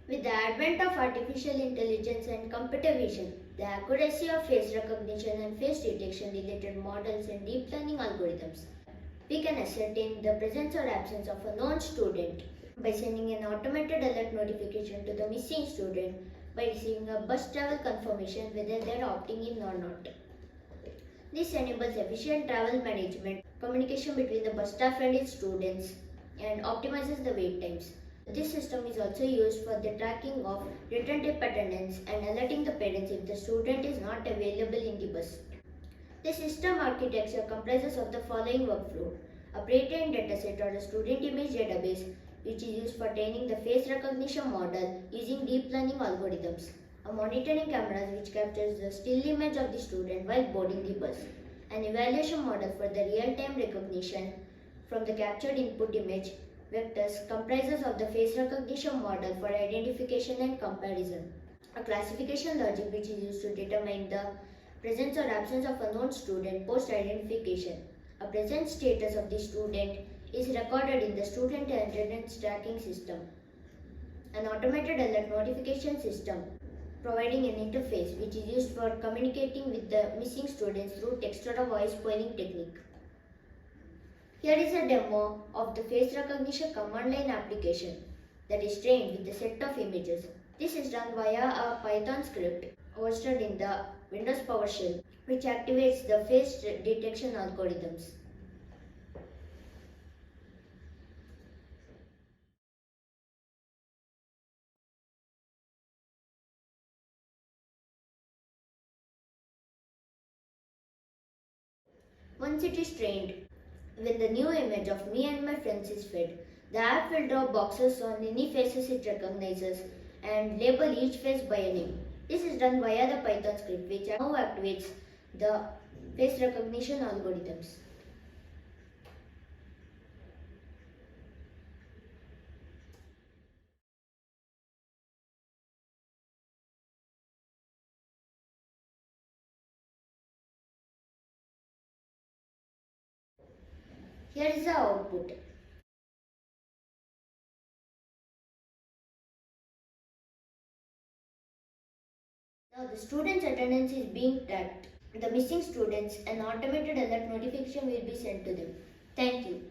With the advent of artificial intelligence and computer vision, the accuracy of face recognition and face detection related models and deep learning algorithms, we can ascertain the presence or absence of a known student by sending an automated alert notification to the missing student by receiving a bus travel confirmation whether they are opting in or not. This enables efficient travel management, communication between the bus staff and its students, and optimizes the wait times. This system is also used for the tracking of return trip attendance and alerting the parents if the student is not available in the bus. The system architecture comprises of the following workflow: a pre-trained dataset or a student image database which is used for training the face recognition model using deep learning algorithms, a monitoring cameras which captures the still image of the student while boarding the bus, an evaluation model for the real-time recognition from the captured input image vectors comprises of the face recognition model for identification and comparison, a classification logic which is used to determine the presence or absence of a known student post-identification. A present status of the student is recorded in the student attendance tracking system. An automated alert notification system providing an interface which is used for communicating with the missing students through text or a voice polling technique. Here is a demo of the face recognition command line application that is trained with a set of images. This is done via a Python script hosted in the Windows PowerShell, which activates the face detection algorithms. Once it is trained, when the new image of me and my friends is fed, the app will draw boxes on any faces it recognizes and label each face by a name. This is done via the Python script which now activates the face recognition algorithms. Here is the output. Now the student's attendance is being tracked. The missing students, an automated alert notification will be sent to them. Thank you.